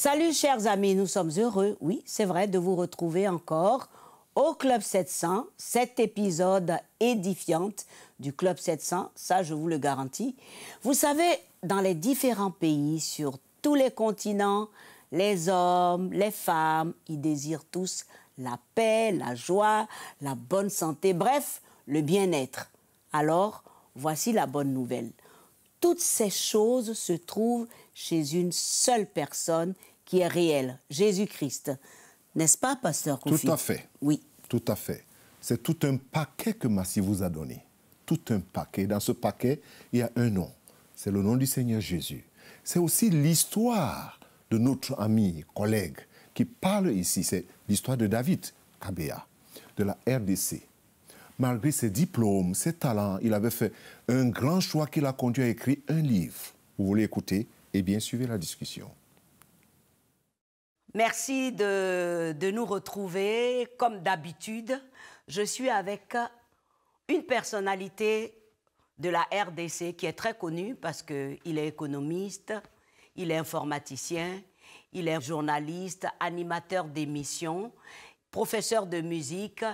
Salut chers amis, nous sommes heureux, oui c'est vrai, de vous retrouver encore au Club 700, cet épisode édifiant du Club 700, ça je vous le garantis. Vous savez, dans les différents pays, sur tous les continents, les hommes, les femmes, ils désirent tous la paix, la joie, la bonne santé, bref, le bien-être. Alors, voici la bonne nouvelle. Toutes ces choses se trouvent chez une seule personne qui est réelle, Jésus-Christ. N'est-ce pas, pasteur Koufi? Tout à fait. Oui. Tout à fait. C'est tout un paquet que Massi vous a donné. Tout un paquet. Dans ce paquet, il y a un nom. C'est le nom du Seigneur Jésus. C'est aussi l'histoire de notre ami, collègue, qui parle ici. C'est l'histoire de David Kabea, de la RDC. Malgré ses diplômes, ses talents, il avait fait un grand choix qui l'a conduit à écrire un livre. Vous voulez écouter? Eh bien, suivez la discussion. Merci de nous retrouver. Comme d'habitude, je suis avec une personnalité de la RDC qui est très connue parce qu'il est économiste, il est informaticien, il est journaliste, animateur d'émissions, professeur de musique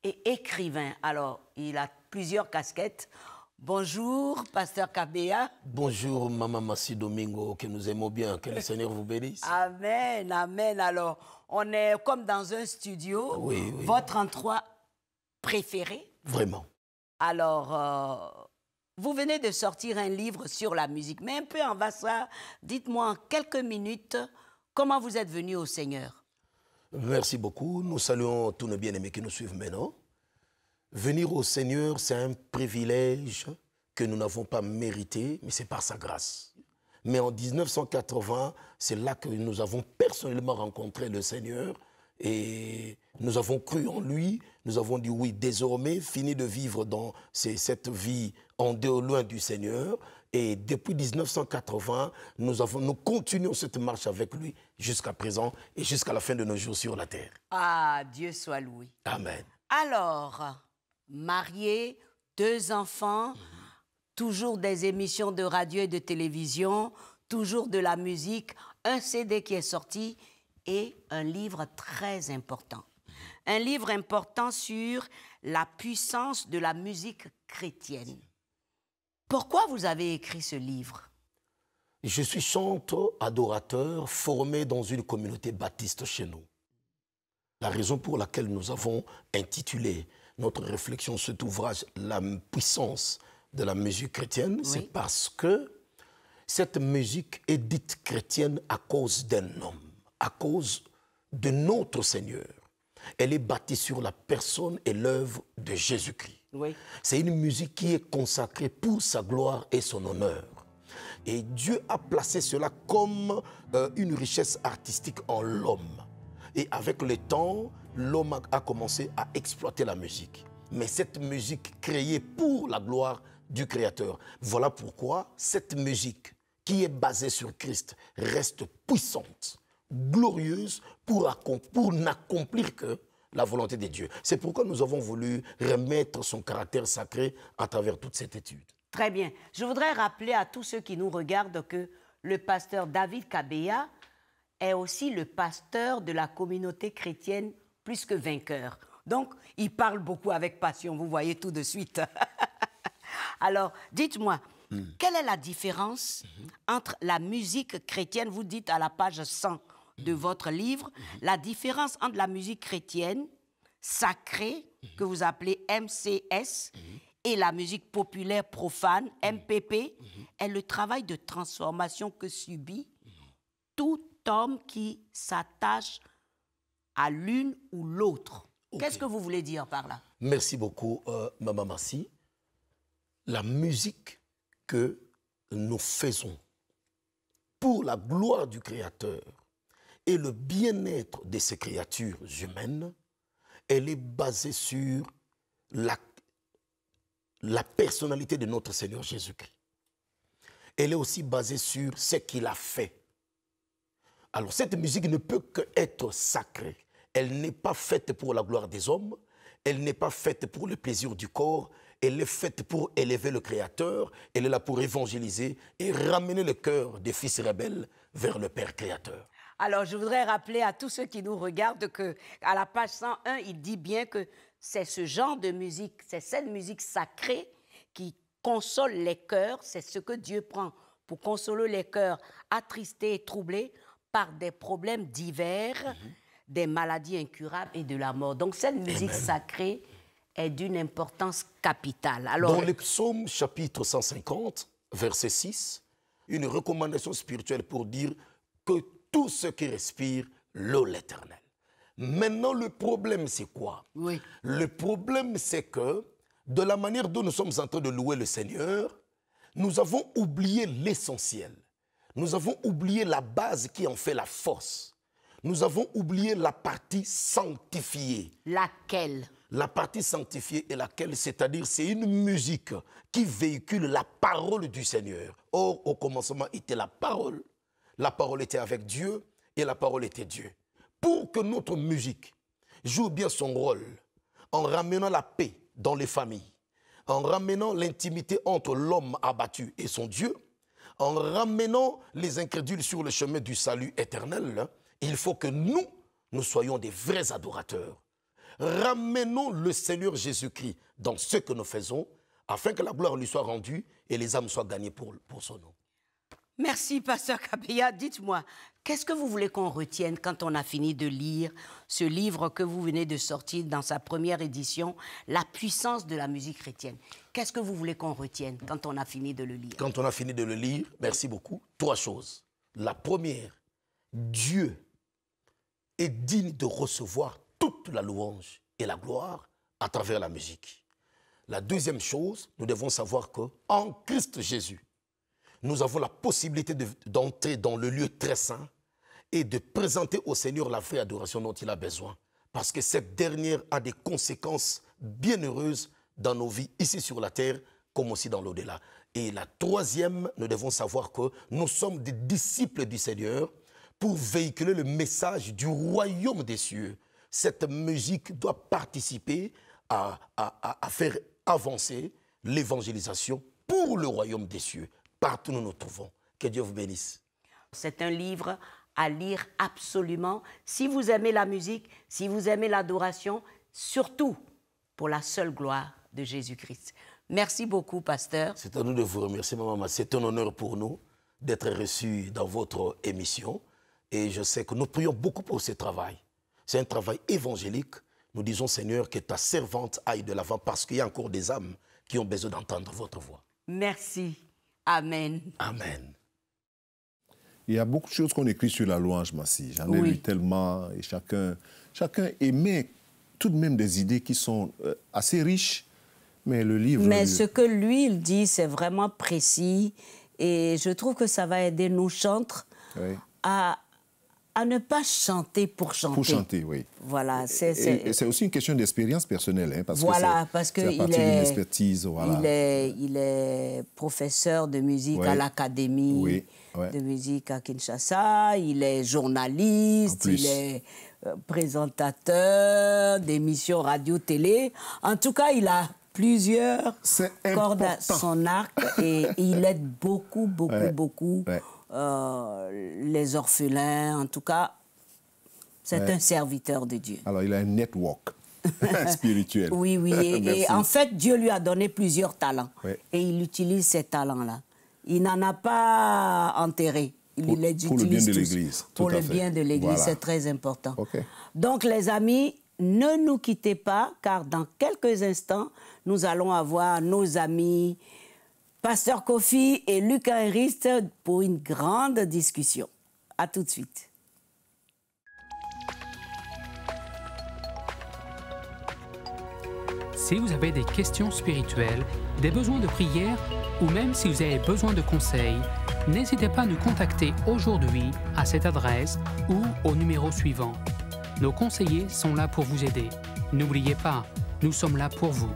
et écrivain. Alors, il a plusieurs casquettes. Bonjour, pasteur Kabea. Bonjour, Maman Massi Domingo, que nous aimons bien. Que le Seigneur vous bénisse. Amen, amen. Alors, on est comme dans un studio. Oui, oui. Votre endroit préféré? Vraiment. Alors, vous venez de sortir un livre sur la musique, mais un peu en bas ça, dites-moi en quelques minutes comment vous êtes venu au Seigneur. Merci beaucoup. Nous saluons tous nos bien-aimés qui nous suivent maintenant. Venir au Seigneur, c'est un privilège que nous n'avons pas mérité, mais c'est par sa grâce. Mais en 1980, c'est là que nous avons personnellement rencontré le Seigneur et nous avons cru en lui. Nous avons dit oui, désormais, fini de vivre dans cette vie en dehors, loin du Seigneur. Et depuis 1980, nous continuons cette marche avec lui jusqu'à présent et jusqu'à la fin de nos jours sur la terre. Ah, Dieu soit loué. Amen. Alors, marié, 2 enfants, toujours des émissions de radio et de télévision, toujours de la musique, un CD qui est sorti et un livre très important. Un livre important sur la puissance de la musique chrétienne. Pourquoi vous avez écrit ce livre? Je suis chanteur, adorateur, formé dans une communauté baptiste chez nous. La raison pour laquelle nous avons intitulé notre réflexion, cet ouvrage, La puissance de la musique chrétienne, oui, c'est parce que cette musique est dite chrétienne à cause d'un homme, à cause de notre Seigneur. Elle est bâtie sur la personne et l'œuvre de Jésus-Christ. Oui. C'est une musique qui est consacrée pour sa gloire et son honneur. Et Dieu a placé cela comme une richesse artistique en l'homme. Et avec le temps, l'homme a commencé à exploiter la musique. Mais cette musique créée pour la gloire du Créateur. Voilà pourquoi cette musique qui est basée sur Christ reste puissante, glorieuse pour n'accomplir que la volonté de Dieu. C'est pourquoi nous avons voulu remettre son caractère sacré à travers toute cette étude. Très bien. Je voudrais rappeler à tous ceux qui nous regardent que le pasteur David Kabea est aussi le pasteur de la communauté chrétienne Plus que Vainqueur. Donc, il parle beaucoup avec passion, vous voyez tout de suite. Alors, dites-moi, quelle est la différence entre la musique chrétienne, vous dites à la page 100 de votre livre, la différence entre la musique chrétienne sacrée, que vous appelez MCS, et la musique populaire profane, MPP, est le travail de transformation que subit tout homme qui s'attache à l'une ou l'autre. Okay. Qu'est-ce que vous voulez dire par là? Merci beaucoup, Maman Massi. La musique que nous faisons pour la gloire du Créateur et le bien-être de ces créatures humaines, elle est basée sur la personnalité de notre Seigneur Jésus-Christ. Elle est aussi basée sur ce qu'il a fait. Alors cette musique ne peut qu'être sacrée. Elle n'est pas faite pour la gloire des hommes, elle n'est pas faite pour le plaisir du corps, elle est faite pour élever le Créateur, elle est là pour évangéliser et ramener le cœur des fils rebelles vers le Père Créateur. Alors, je voudrais rappeler à tous ceux qui nous regardent qu'à la page 101, il dit bien que c'est ce genre de musique, c'est cette musique sacrée qui console les cœurs, c'est ce que Dieu prend pour consoler les cœurs attristés et troublés par des problèmes divers, des maladies incurables et de la mort. Donc, cette musique sacrée est d'une importance capitale. Alors, dans les psaumes, chapitre 150, verset 6, une recommandation spirituelle pour dire que tout ce qui respire, loue l'Éternel. Maintenant, le problème, c'est quoi? Oui. Le problème, c'est que, de la manière dont nous sommes en train de louer le Seigneur, nous avons oublié l'essentiel. Nous avons oublié la base qui en fait la force. Nous avons oublié la partie sanctifiée. Laquelle? La partie sanctifiée est laquelle? C'est-à-dire, c'est une musique qui véhicule la parole du Seigneur. Or, au commencement était la parole. La parole était avec Dieu et la parole était Dieu. Pour que notre musique joue bien son rôle, en ramenant la paix dans les familles, en ramenant l'intimité entre l'homme abattu et son Dieu, en ramenant les incrédules sur le chemin du salut éternel, il faut que nous soyons des vrais adorateurs. Ramenons le Seigneur Jésus-Christ dans ce que nous faisons, afin que la gloire lui soit rendue et les âmes soient gagnées pour son nom. Merci, Pasteur Kabeya. Dites-moi, qu'est-ce que vous voulez qu'on retienne quand on a fini de lire ce livre que vous venez de sortir dans sa première édition, La puissance de la musique chrétienne? Qu'est-ce que vous voulez qu'on retienne quand on a fini de le lire? Quand on a fini de le lire, merci beaucoup, 3 choses. La première, Dieu est digne de recevoir toute la louange et la gloire à travers la musique. La deuxième chose, nous devons savoir qu'en Christ Jésus, nous avons la possibilité d'entrer dans le lieu très saint et de présenter au Seigneur la vraie adoration dont il a besoin. Parce que cette dernière a des conséquences bienheureuses dans nos vies, ici sur la terre, comme aussi dans l'au-delà. Et la troisième, nous devons savoir que nous sommes des disciples du Seigneur pour véhiculer le message du royaume des cieux. Cette musique doit participer à faire avancer l'évangélisation pour le royaume des cieux. Partout où nous nous trouvons. Que Dieu vous bénisse. C'est un livre à lire absolument. Si vous aimez la musique, si vous aimez l'adoration, surtout pour la seule gloire de Jésus-Christ. Merci beaucoup, pasteur. C'est à nous de vous remercier, maman. C'est un honneur pour nous d'être reçus dans votre émission. Et je sais que nous prions beaucoup pour ce travail. C'est un travail évangélique. Nous disons, Seigneur, que ta servante aille de l'avant parce qu'il y a encore des âmes qui ont besoin d'entendre votre voix. Merci. Amen. Amen. Il y a beaucoup de choses qu'on écrit sur la louange, Massi. J'en ai lu tellement et chacun émet tout de même des idées qui sont assez riches, mais le livre... Mais ce que lui, il dit, c'est vraiment précis et je trouve que ça va aider nos chantres à ne pas chanter pour chanter. Pour chanter, oui. Voilà. C'est aussi une question d'expérience personnelle. Hein, parce que il expertise, voilà. il est professeur de musique à l'Académie de musique à Kinshasa. Il est journaliste, il est présentateur d'émissions radio-télé. En tout cas, il a plusieurs cordes à son arc et il aide beaucoup les orphelins, en tout cas, c'est un serviteur de Dieu. Alors, il a un network spirituel. Oui. Et en fait, Dieu lui a donné plusieurs talents. Et il utilise ces talents-là. Il n'en a pas enterré. Il les utilise pour le bien de l'Église. Pour le bien de l'Église, c'est très important. Donc, les amis, ne nous quittez pas, car dans quelques instants, nous allons avoir nos amis Pasteur Kofi et Luc Henriste pour une grande discussion. À tout de suite. Si vous avez des questions spirituelles, des besoins de prière ou même si vous avez besoin de conseils, n'hésitez pas à nous contacter aujourd'hui à cette adresse ou au numéro suivant. Nos conseillers sont là pour vous aider. N'oubliez pas, nous sommes là pour vous.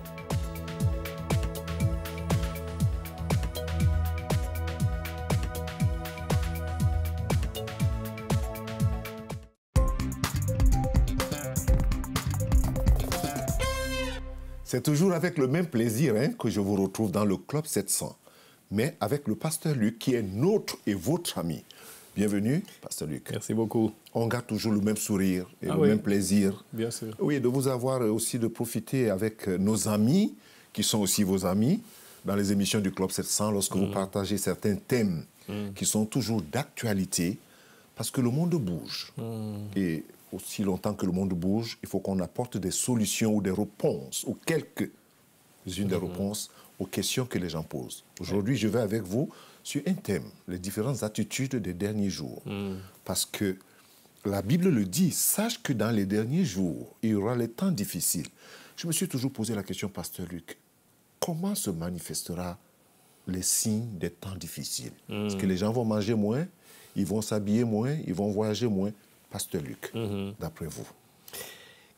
C'est toujours avec le même plaisir que je vous retrouve dans le Club 700, mais avec le pasteur Luc qui est notre et votre ami. Bienvenue, Pasteur Luc. Merci beaucoup. On garde toujours le même sourire et le même plaisir. Bien sûr. Oui, de vous avoir aussi, de profiter avec nos amis, qui sont aussi vos amis, dans les émissions du Club 700, lorsque vous partagez certains thèmes qui sont toujours d'actualité, parce que le monde bouge. Et aussi longtemps que le monde bouge, il faut qu'on apporte des solutions ou des réponses, ou quelques-unes des réponses aux questions que les gens posent. Aujourd'hui, je vais avec vous sur un thème, les différentes attitudes des derniers jours. Parce que la Bible le dit, sache que dans les derniers jours, il y aura les temps difficiles. Je me suis toujours posé la question, Pasteur Luc, comment se manifestera les signes des temps difficiles? Est-ce que les gens vont manger moins, ils vont s'habiller moins, ils vont voyager moins? Pasteur Luc, d'après vous.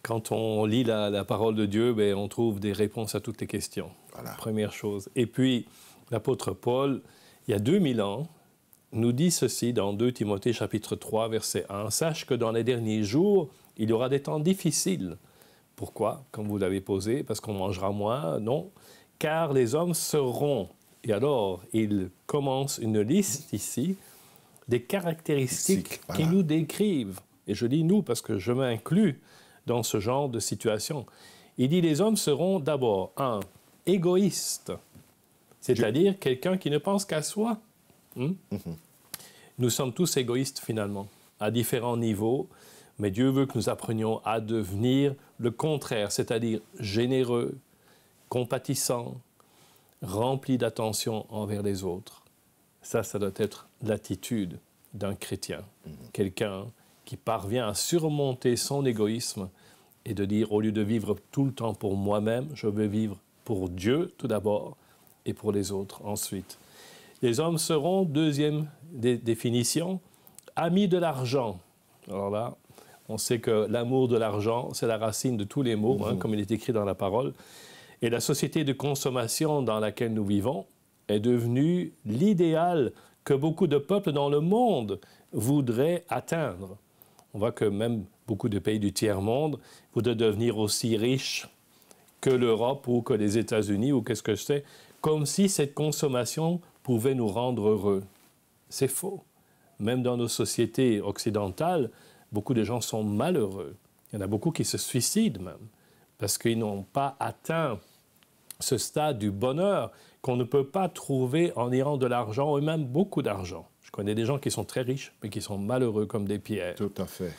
Quand on lit la parole de Dieu, ben, on trouve des réponses à toutes les questions. Voilà. Première chose. Et puis, l'apôtre Paul, il y a 2000 ans, nous dit ceci dans 2 Timothée chapitre 3, verset 1. « Sache que dans les derniers jours, il y aura des temps difficiles. » Pourquoi? Comme vous l'avez posé, parce qu'on mangera moins? Non. Car les hommes seront. Et alors, il commence une liste ici des caractéristiques qui nous décrivent. Et je dis nous parce que je m'inclus dans ce genre de situation. Il dit les hommes seront d'abord, égoïstes. C'est-à-dire quelqu'un qui ne pense qu'à soi. Nous sommes tous égoïstes finalement, à différents niveaux, mais Dieu veut que nous apprenions à devenir le contraire, c'est-à-dire généreux, compatissants, remplis d'attention envers les autres. Ça doit être l'attitude d'un chrétien. Quelqu'un qui parvient à surmonter son égoïsme et de dire, au lieu de vivre tout le temps pour moi-même, je veux vivre pour Dieu tout d'abord, et pour les autres ensuite. Les hommes seront, deuxième définition, amis de l'argent. Alors là, on sait que l'amour de l'argent, c'est la racine de tous les maux, comme il est écrit dans la parole. Et la société de consommation dans laquelle nous vivons est devenue l'idéal que beaucoup de peuples dans le monde voudraient atteindre. On voit que même beaucoup de pays du tiers-monde voudraient devenir aussi riches que l'Europe ou que les États-Unis ou qu'est-ce que je sais, comme si cette consommation pouvait nous rendre heureux. C'est faux. Même dans nos sociétés occidentales, beaucoup de gens sont malheureux. Il y en a beaucoup qui se suicident même, parce qu'ils n'ont pas atteint ce stade du bonheur qu'on ne peut pas trouver en ayant de l'argent, ou même beaucoup d'argent. Je connais des gens qui sont très riches, mais qui sont malheureux comme des pierres. Tout à fait.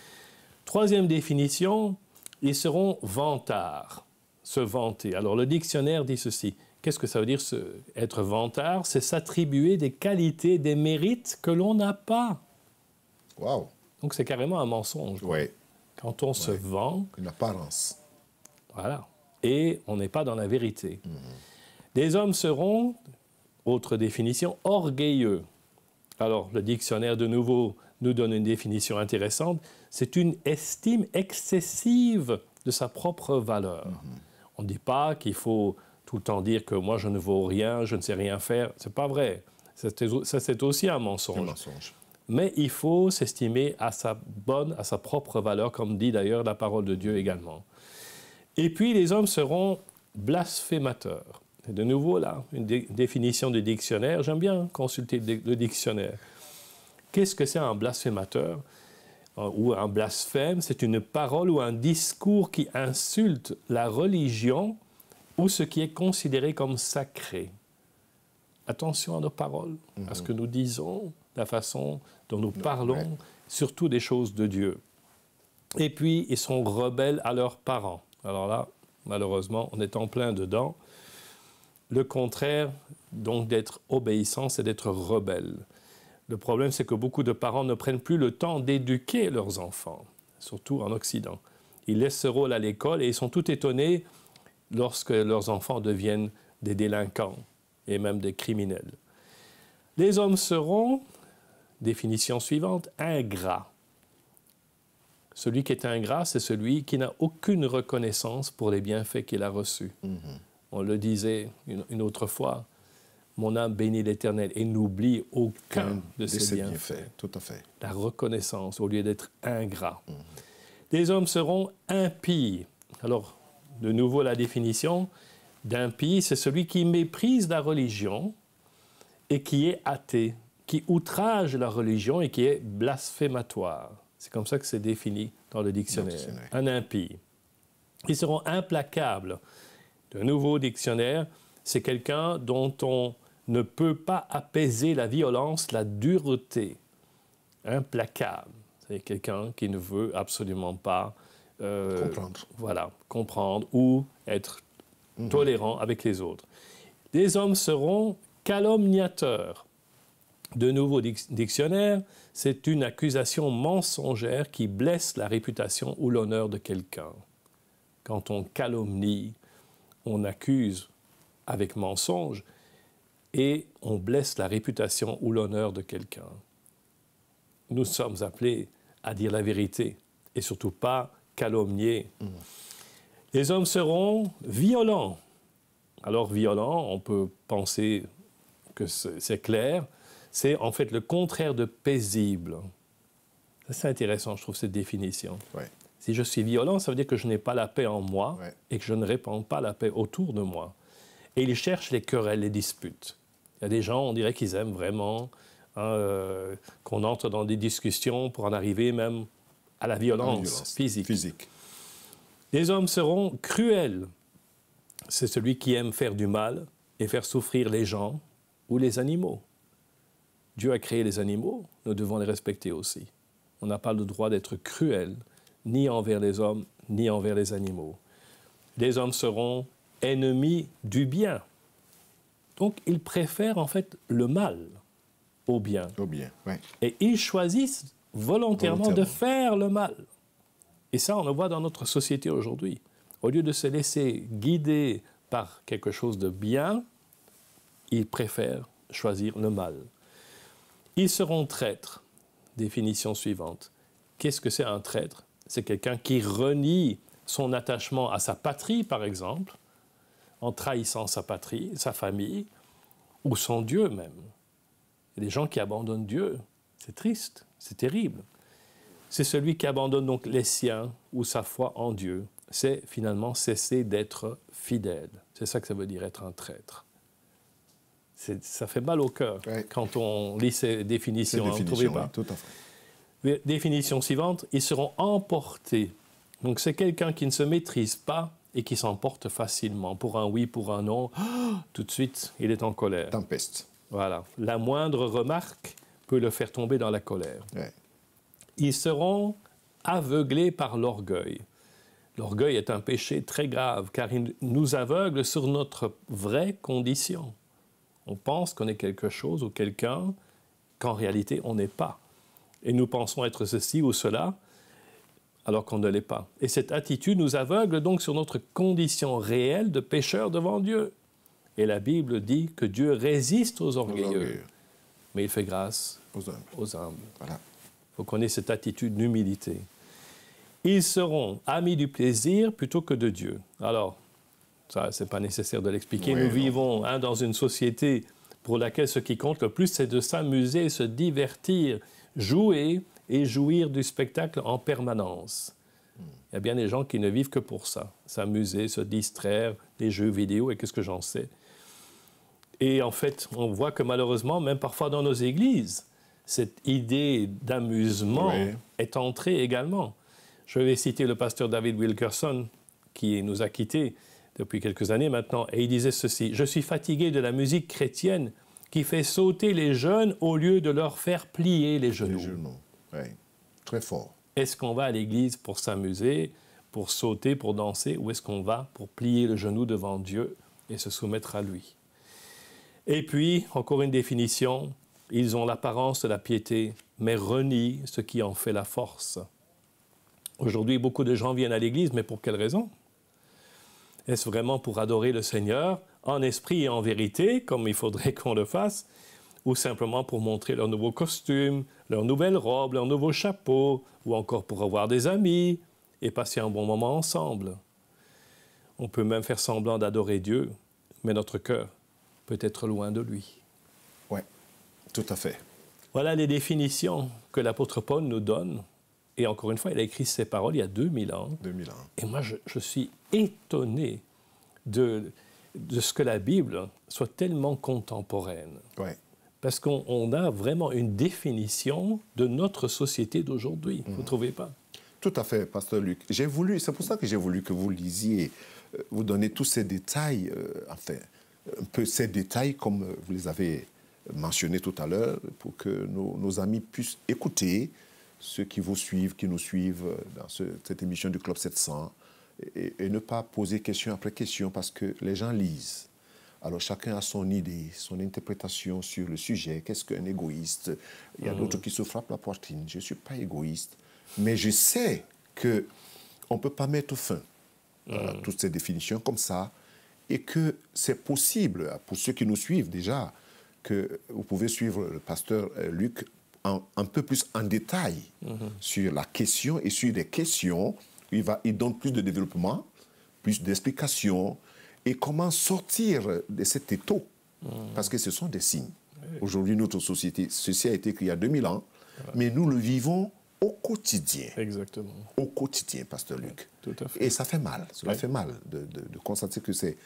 Troisième définition, ils seront vantards, se vanter. Alors le dictionnaire dit ceci. Qu'est-ce que ça veut dire être vantard? C'est s'attribuer des qualités, des mérites que l'on n'a pas. Wow. Donc c'est carrément un mensonge. Oui. Quand on se vend... Une apparence. Voilà. Et on n'est pas dans la vérité. Les hommes seront, autre définition, orgueilleux. Alors le dictionnaire de nouveau nous donne une définition intéressante. C'est une estime excessive de sa propre valeur. On ne dit pas qu'il faut tout le temps dire que moi je ne vaux rien, je ne sais rien faire. Ce n'est pas vrai. Ça c'est aussi un mensonge. Un mensonge. Mais il faut s'estimer à sa propre valeur, comme dit d'ailleurs la parole de Dieu également. Et puis les hommes seront blasphémateurs. Et de nouveau là, une définition du dictionnaire. J'aime bien consulter le dictionnaire. Qu'est-ce que c'est un blasphémateur ou un blasphème? C'est une parole ou un discours qui insulte la religion ou ce qui est considéré comme sacré. Attention à nos paroles, à ce que nous disons, la façon dont nous parlons, surtout des choses de Dieu. Et puis, ils sont rebelles à leurs parents. Alors là, malheureusement, on est en plein dedans. Le contraire, donc, d'être obéissant, c'est d'être rebelle. Le problème, c'est que beaucoup de parents ne prennent plus le temps d'éduquer leurs enfants, surtout en Occident. Ils laissent ce rôle à l'école et ils sont tout étonnés lorsque leurs enfants deviennent des délinquants et même des criminels. Les hommes seront, définition suivante, ingrats. Celui qui est ingrat, c'est celui qui n'a aucune reconnaissance pour les bienfaits qu'il a reçus. On le disait une autre fois, mon âme bénit l'Éternel et n'oublie aucun de ses bienfaits. Tout à fait. La reconnaissance au lieu d'être ingrat. Les hommes seront impies. Alors, de nouveau, la définition d'impie, c'est celui qui méprise la religion et qui est athée. qui outrage la religion et qui est blasphématoire. C'est comme ça que c'est défini dans le dictionnaire. Un impie. Ils seront implacables. De nouveau dictionnaire, c'est quelqu'un dont on ne peut pas apaiser la violence, la dureté. Implacable. C'est quelqu'un qui ne veut absolument pas comprendre ou être tolérant avec les autres. Les hommes seront calomniateurs. De nouveau dictionnaire, c'est une accusation mensongère qui blesse la réputation ou l'honneur de quelqu'un. Quand on calomnie, on accuse avec mensonge et on blesse la réputation ou l'honneur de quelqu'un. Nous sommes appelés à dire la vérité et surtout pas calomnier. Les hommes seront violents. Alors violent, on peut penser que c'est clair, c'est en fait le contraire de paisible. C'est intéressant, je trouve, cette définition. Ouais. Si je suis violent, ça veut dire que je n'ai pas la paix en moi et que je ne répands pas la paix autour de moi. Et ils cherchent les querelles, les disputes. Il y a des gens, on dirait qu'ils aiment vraiment qu'on entre dans des discussions pour en arriver même à la violence physique. Les hommes seront cruels. C'est celui qui aime faire du mal et faire souffrir les gens ou les animaux. Dieu a créé les animaux, nous devons les respecter aussi. On n'a pas le droit d'être cruel, ni envers les hommes, ni envers les animaux. Les hommes seront ennemis du bien. Donc, ils préfèrent en fait le mal au bien. Au bien, oui. Et ils choisissent volontairement de faire le mal. Et ça, on le voit dans notre société aujourd'hui. Au lieu de se laisser guider par quelque chose de bien, ils préfèrent choisir le mal. Ils seront traîtres. Définition suivante. Qu'est-ce que c'est un traître? C'est quelqu'un qui renie son attachement à sa patrie, par exemple, en trahissant sa patrie, sa famille, ou son Dieu même. Il y a des gens qui abandonnent Dieu. C'est triste, c'est terrible. C'est celui qui abandonne donc les siens ou sa foi en Dieu. C'est finalement cesser d'être fidèle. C'est ça que ça veut dire être un traître. Ça fait mal au cœur quand on lit ces définitions. Vous ne trouvez pas? Tout à fait. Définition suivante, ils seront emportés. Donc c'est quelqu'un qui ne se maîtrise pas et qui s'emporte facilement. Pour un oui, pour un non, tout de suite, il est en colère. Tempeste. Voilà. La moindre remarque peut le faire tomber dans la colère. Ouais. Ils seront aveuglés par l'orgueil. L'orgueil est un péché très grave car il nous aveugle sur notre vraie condition. On pense qu'on est quelque chose ou quelqu'un qu'en réalité on n'est pas. Et nous pensons être ceci ou cela alors qu'on ne l'est pas. Et cette attitude nous aveugle donc sur notre condition réelle de pécheur devant Dieu. Et la Bible dit que Dieu résiste aux orgueilleux, mais il fait grâce aux humbles. Voilà. Il faut qu'on ait cette attitude d'humilité. Ils seront amis du plaisir plutôt que de Dieu. Alors, ça, ce n'est pas nécessaire de l'expliquer. Nous vivons dans une société pour laquelle ce qui compte le plus, c'est de s'amuser, se divertir, jouer et jouir du spectacle en permanence. Il y a bien des gens qui ne vivent que pour ça, s'amuser, se distraire, les jeux vidéo et qu'est-ce que j'en sais. Et en fait, on voit que malheureusement, même parfois dans nos églises, cette idée d'amusement est entrée également. Je vais citer le pasteur David Wilkerson, qui nous a quittés depuis quelques années maintenant, et il disait ceci: « Je suis fatigué de la musique chrétienne qui fait sauter les jeunes au lieu de leur faire plier les genoux. » Les genoux, oui, très fort. Est-ce qu'on va à l'église pour s'amuser, pour sauter, pour danser, ou est-ce qu'on va pour plier le genou devant Dieu et se soumettre à lui? Et puis, encore une définition, ils ont l'apparence de la piété, mais renient ce qui en fait la force. Aujourd'hui, beaucoup de gens viennent à l'église, mais pour quelle raison? Est-ce vraiment pour adorer le Seigneur en esprit et en vérité, comme il faudrait qu'on le fasse, ou simplement pour montrer leur nouveau costume, leur nouvelle robe, leur nouveau chapeau, ou encore pour avoir des amis et passer un bon moment ensemble? On peut même faire semblant d'adorer Dieu, mais notre cœur peut être loin de lui. Oui, tout à fait. Voilà les définitions que l'apôtre Paul nous donne. Et encore une fois, il a écrit ces paroles il y a 2000 ans. 2000 ans. Et moi, je suis étonné de ce que la Bible soit tellement contemporaine. Ouais. Parce qu'on a vraiment une définition de notre société d'aujourd'hui. Vous ne trouvez pas? Tout à fait, Pasteur Luc. C'est pour ça que j'ai voulu que vous lisiez, vous donner tous ces détails, enfin, un peu ces détails comme vous les avez mentionnés tout à l'heure, pour que nos amis puissent écouter, ceux qui vous suivent, qui nous suivent dans cette émission du Club 700, et ne pas poser question après question, parce que les gens lisent. Alors chacun a son idée, son interprétation sur le sujet. Qu'est-ce qu'un égoïste? Il y a d'autres qui se frappent la poitrine. Je ne suis pas égoïste. Mais je sais qu'on ne peut pas mettre fin à toutes ces définitions comme ça, et que c'est possible, pour ceux qui nous suivent déjà, que vous pouvez suivre le pasteur Luc un peu plus en détail sur la question et sur des questions. Il donne plus de développement, plus d'explications, et comment sortir de cet étau, parce que ce sont des signes. Aujourd'hui, notre société, ceci a été écrit il y a 2000 ans, mais nous le vivons au quotidien. Exactement. Au quotidien, Pasteur Luc. Tout à fait. Et ça fait mal. Cela fait mal de constater que c'est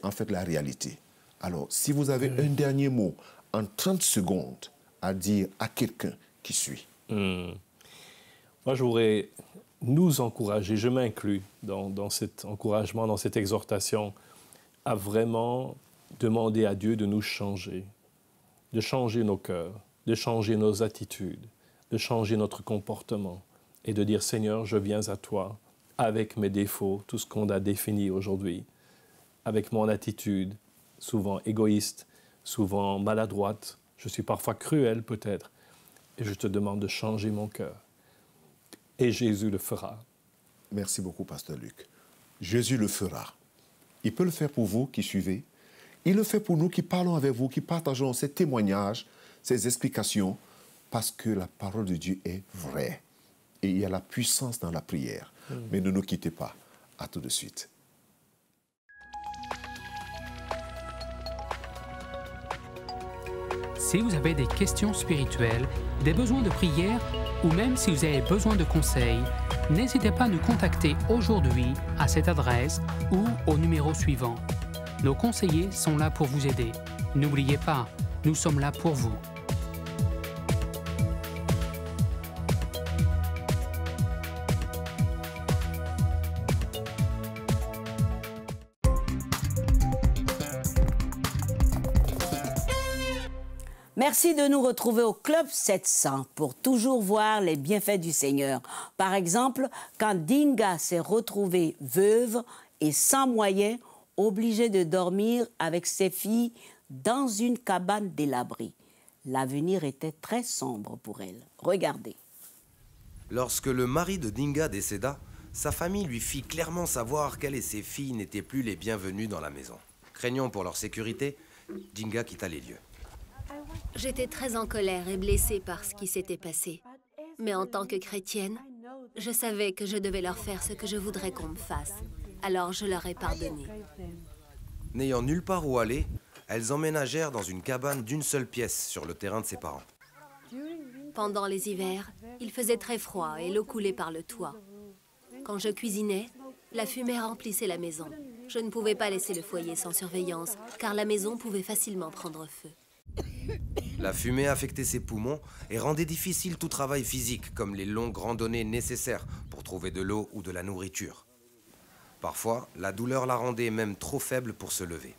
en fait la réalité. Alors, si vous avez un dernier mot en 30 secondes à dire à quelqu'un qui suit. Moi, je voudrais nous encourager, je m'inclus dans cet encouragement, dans cette exhortation, à vraiment demander à Dieu de nous changer, de changer nos cœurs, de changer nos attitudes, de changer notre comportement et de dire, Seigneur, je viens à toi avec mes défauts, tout ce qu'on a défini aujourd'hui, avec mon attitude, souvent égoïste, souvent maladroite, je suis parfois cruel peut-être, et je te demande de changer mon cœur. Et Jésus le fera. Merci beaucoup, Pasteur Luc. Jésus le fera. Il peut le faire pour vous qui suivez. Il le fait pour nous qui parlons avec vous, qui partageons ces témoignages, ces explications, parce que la parole de Dieu est vraie. Et il y a la puissance dans la prière. Mais ne nous quittez pas. À tout de suite. Si vous avez des questions spirituelles, des besoins de prière ou même si vous avez besoin de conseils, n'hésitez pas à nous contacter aujourd'hui à cette adresse ou au numéro suivant. Nos conseillers sont là pour vous aider. N'oubliez pas, nous sommes là pour vous. Merci de nous retrouver au Club 700 pour toujours voir les bienfaits du Seigneur. Par exemple, quand Dinga s'est retrouvée veuve et sans moyens, obligée de dormir avec ses filles dans une cabane délabrée. L'avenir était très sombre pour elle. Regardez. Lorsque le mari de Dinga décéda, sa famille lui fit clairement savoir qu'elle et ses filles n'étaient plus les bienvenues dans la maison. Craignant pour leur sécurité, Dinga quitta les lieux. J'étais très en colère et blessée par ce qui s'était passé. Mais en tant que chrétienne, je savais que je devais leur faire ce que je voudrais qu'on me fasse. Alors je leur ai pardonné. N'ayant nulle part où aller, elles emménagèrent dans une cabane d'une seule pièce sur le terrain de ses parents. Pendant les hivers, il faisait très froid et l'eau coulait par le toit. Quand je cuisinais, la fumée remplissait la maison. Je ne pouvais pas laisser le foyer sans surveillance, car la maison pouvait facilement prendre feu. La fumée affectait ses poumons et rendait difficile tout travail physique, comme les longues randonnées nécessaires pour trouver de l'eau ou de la nourriture. Parfois, la douleur la rendait même trop faible pour se lever.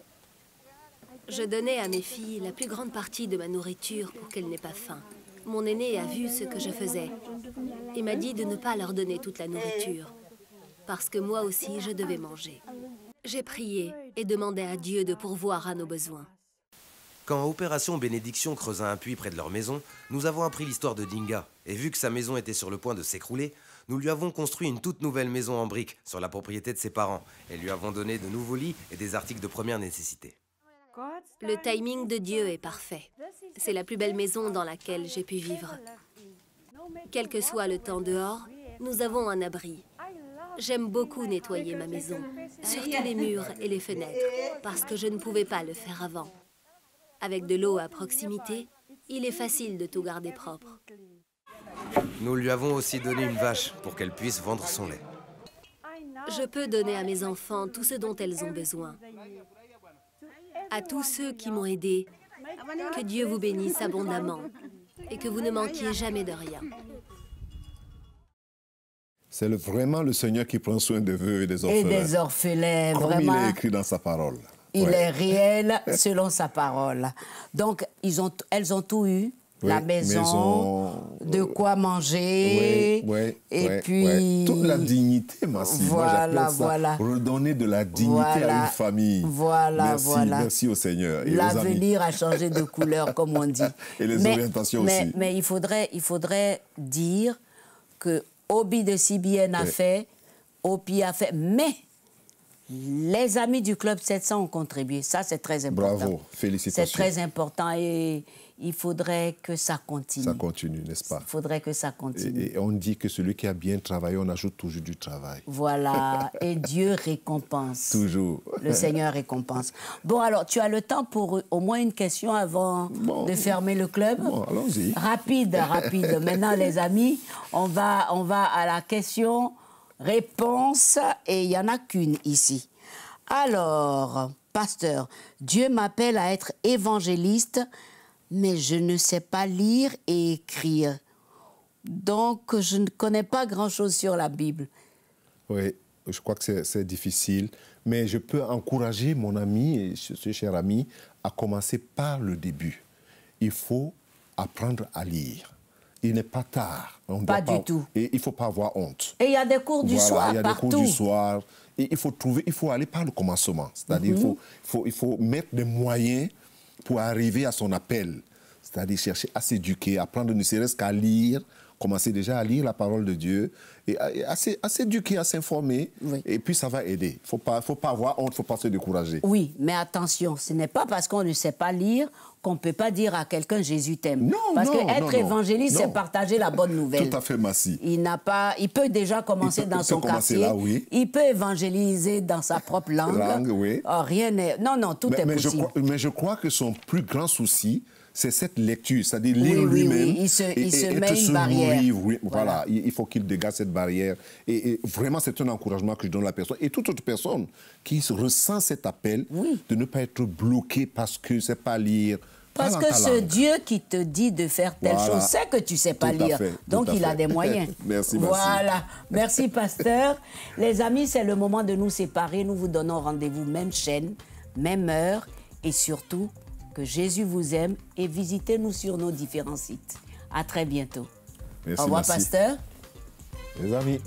Je donnais à mes filles la plus grande partie de ma nourriture pour qu'elles n'aient pas faim. Mon aîné a vu ce que je faisais et m'a dit de ne pas leur donner toute la nourriture, parce que moi aussi je devais manger. J'ai prié et demandé à Dieu de pourvoir à nos besoins. Quand Opération Bénédiction creusa un puits près de leur maison, nous avons appris l'histoire de Dinga. Et vu que sa maison était sur le point de s'écrouler, nous lui avons construit une toute nouvelle maison en briques sur la propriété de ses parents et lui avons donné de nouveaux lits et des articles de première nécessité. Le timing de Dieu est parfait. C'est la plus belle maison dans laquelle j'ai pu vivre. Quel que soit le temps dehors, nous avons un abri. J'aime beaucoup nettoyer ma maison, surtout les murs et les fenêtres, parce que je ne pouvais pas le faire avant. Avec de l'eau à proximité, il est facile de tout garder propre. Nous lui avons aussi donné une vache pour qu'elle puisse vendre son lait. Je peux donner à mes enfants tout ce dont elles ont besoin. À tous ceux qui m'ont aidé, Que Dieu vous bénisse abondamment et que vous ne manquiez jamais de rien. C'est vraiment le Seigneur qui prend soin des veuves et des orphelins. Et des orphelins, comme vraiment. il est écrit dans sa parole. Il Ouais. est réel selon sa parole. Donc, elles ont tout eu. Oui, La maison, de quoi manger, et puis... Toute la dignité, Massi. Voilà, voilà. Redonner de la dignité à une famille. Voilà, merci, voilà. Merci au Seigneur. Et aux amis. L'avenir a changé de couleur, comme on dit. Et les orientations aussi. Mais il faudrait dire que Obi de Sibien a fait, Opi a fait, mais les amis du Club 700 ont contribué. Ça, c'est très important. Bravo, félicitations. C'est très important et il faudrait que ça continue. Ça continue, n'est-ce pas? Il faudrait que ça continue. Et on dit que celui qui a bien travaillé, on ajoute toujours du travail. Voilà, et Dieu récompense. Toujours. Le Seigneur récompense. Bon, alors, tu as le temps pour au moins une question avant de fermer le club? Bon, allons-y. Rapide, rapide. Maintenant, les amis, on va à la question-réponse et il n'y en a qu'une ici. Alors, pasteur, Dieu m'appelle à être évangéliste, mais je ne sais pas lire et écrire. Donc, je ne connais pas grand-chose sur la Bible. Oui, je crois que c'est difficile, mais je peux encourager mon ami, ce cher ami, à commencer par le début. Il faut apprendre à lire. Il n'est pas tard. Pas du tout. Et il ne faut pas avoir honte. Et il y a des cours du soir il y a partout. des cours du soir. Et il faut aller par le commencement. C'est-à-dire il faut mettre des moyens pour arriver à son appel. C'est-à-dire chercher à s'éduquer, apprendre ne serait-ce qu'à lire, commencer déjà à lire la parole de Dieu, et à s'éduquer, à s'informer, et puis ça va aider. Il ne faut pas avoir honte, il ne faut pas se décourager. Oui, mais attention, ce n'est pas parce qu'on ne sait pas lire qu'on ne peut pas dire à quelqu'un « Jésus t'aime ». Non, parce non, qu'être évangéliste, non. c'est partager la bonne nouvelle. Tout à fait, Massi. Il peut déjà commencer dans son quartier. Là, oui. Il peut évangéliser dans sa propre langue. Oui. Oh, rien n'est... Non, tout est possible. Mais je crois que son plus grand souci, c'est cette lecture, c'est-à-dire lire lui-même. Oui. Il se met une barrière. Nourrir, voilà, il faut qu'il dégage cette barrière. Et vraiment, c'est un encouragement que je donne à la personne. Et toute autre personne qui ressent cet appel, de ne pas être bloqué parce que c'est pas lire. Parce que ce Dieu qui te dit de faire telle chose, sait que tu ne sais pas lire. Donc, il a des moyens. Merci, voilà. Merci, pasteur. Les amis, c'est le moment de nous séparer. Nous vous donnons rendez-vous même chaîne, même heure. Et surtout, que Jésus vous aime et visitez-nous sur nos différents sites. À très bientôt. Merci, au revoir, pasteur. Les amis.